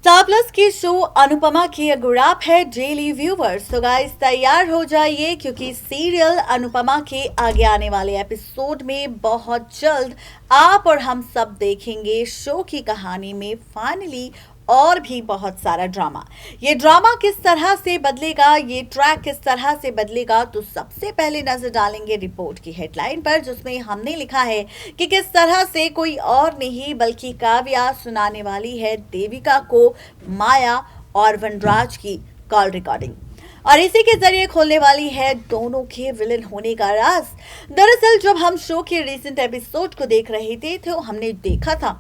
Star plus की show Anupama की अगुराप है डेली व्यूवर्स। तो गाइस तैयार हो जाइए क्योंकि सीरियल अनुपमा के आगे आने वाले एपिसोड में बहुत जल्द आप और हम सब देखेंगे शो की कहानी में फाइनली और भी बहुत सारा ड्रामा। ये ड्रामा किस तरह से बदलेगा, ये ट्रैक किस तरह से बदलेगा, तो सबसे पहले नजर डालेंगे रिपोर्ट की हेडलाइन पर, जिसमें हमने लिखा है कि किस तरह से कोई और नहीं बल्कि काव्या सुनाने वाली है देविका को माया और वनराज की कॉल रिकॉर्डिंग, और इसी के जरिए खोलने वाली है दोनों के विलन होने का राज। दरअसल जब हम शो के रिसेंट एपिसोड को देख रहे थे तो हमने देखा था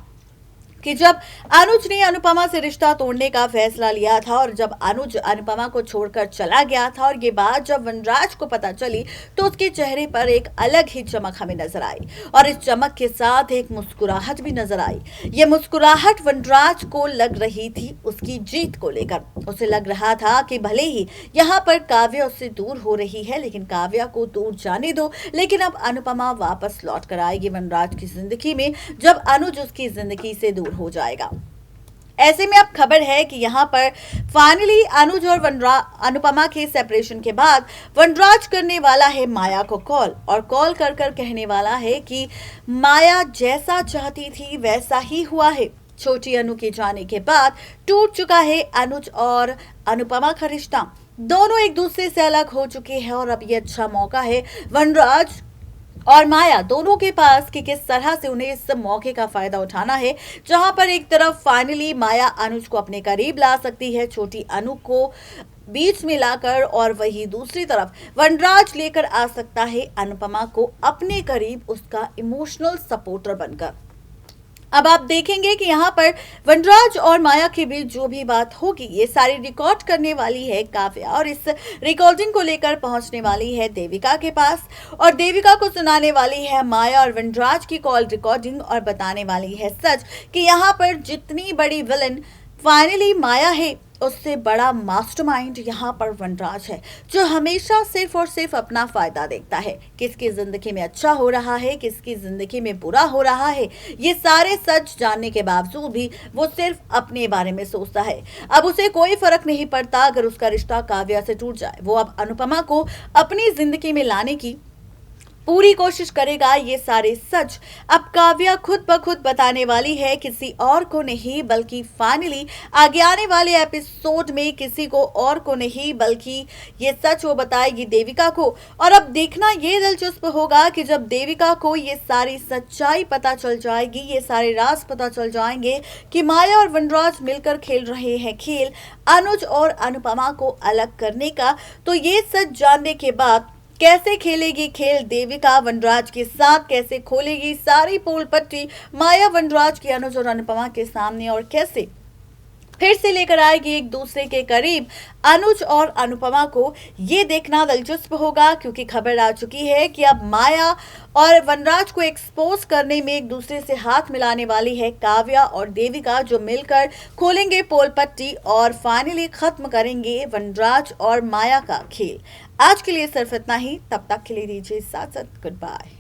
कि जब अनुज ने अनुपमा से रिश्ता तोड़ने का फैसला लिया था और जब अनुज अनुपमा को छोड़कर चला गया था, और ये बात जब वनराज को पता चली तो उसके चेहरे पर एक अलग ही चमक हमें नजर आई, और इस चमक के साथ एक मुस्कुराहट भी नजर आई। ये मुस्कुराहट वनराज को लग रही थी उसकी जीत को लेकर। उसे लग रहा था कि भले ही यहाँ पर काव्या उससे दूर हो रही है, लेकिन काव्या को दूर जाने दो, लेकिन अब अनुपमा वापस लौट कर आएगी वनराज की जिंदगी में जब अनुज उसकी जिंदगी से दूर हो जाएगा। ऐसे में अब खबर है कि यहाँ पर फाइनली अनुज और अनुपमा के सेपरेशन के बाद वनराज करने वाला है माया को कॉल, और कॉल कर कर कहने वाला है कि माया जैसा चाहती थी वैसा ही हुआ है। छोटी अनु के जाने के बाद टूट चुका है अनुज और अनुपमा का रिश्ता। दोनों एक दूसरे से अलग हो चुके हैं, और अब ये अच्छा मौका है वनराज और माया दोनों के पास कि किस तरह से उन्हें इस मौके का फायदा उठाना है, जहां पर एक तरफ फाइनली माया अनुज को अपने करीब ला सकती है, छोटी अनु को बीच में लाकर, और वही दूसरी तरफ वनराज लेकर आ सकता है अनुपमा को अपने करीब उसका इमोशनल सपोर्टर बनकर। अब आप देखेंगे कि यहाँ पर वनराज और माया के बीच जो भी बात होगी ये सारी रिकॉर्ड करने वाली है काव्या, और इस रिकॉर्डिंग को लेकर पहुंचने वाली है देविका के पास, और देविका को सुनाने वाली है माया और वनराज की कॉल रिकॉर्डिंग, और बताने वाली है सच कि यहाँ पर जितनी बड़ी विलन फाइनली माया है, उससे बड़ा मास्टरमाइंड यहाँ पर वनराज है, जो हमेशा सिर्फ और सिर्फ अपना फायदा देखता है। किसकी जिंदगी में अच्छा हो रहा है, किसकी जिंदगी में बुरा हो रहा है, ये सारे सच जानने के बावजूद भी वो सिर्फ अपने बारे में सोचता है। अब उसे कोई फर्क नहीं पड़ता अगर उसका रिश्ता काव्या से टूट जाए, वो अब अनुपमा को अपनी जिंदगी में लाने की पूरी कोशिश करेगा। ये सारे सच अब काव्या खुद ब खुद बताने वाली है, किसी और को नहीं बल्कि फाइनली आगे आने वाले एपिसोड में किसी को और को नहीं बल्कि ये सच वो बताएगी देविका को। और अब देखना ये दिलचस्प होगा कि जब देविका को ये सारी सच्चाई पता चल जाएगी, ये सारे राज पता चल जाएंगे कि माया और वनराज मिलकर खेल रहे हैं खेल अनुज और अनुपमा को अलग करने का, तो ये सच जानने के बाद कैसे खेलेगी खेल देविका वनराज के साथ, कैसे खोलेगी सारी पोल पट्टी माया वनराज की अनुज और अनुपमा के सामने, और कैसे फिर से लेकर आएगी एक दूसरे के करीब अनुज और अनुपमा को, ये देखना दिलचस्प होगा। क्योंकि खबर आ चुकी है कि अब माया और वनराज को एक्सपोज करने में एक दूसरे से हाथ मिलाने वाली है काव्या और देविका, जो मिलकर खोलेंगे पोल पट्टी और फाइनली खत्म करेंगे वनराज और माया का खेल। आज के लिए सिर्फ इतना ही, तब तक के लिए दीजिए इजाजत, गुड बाय।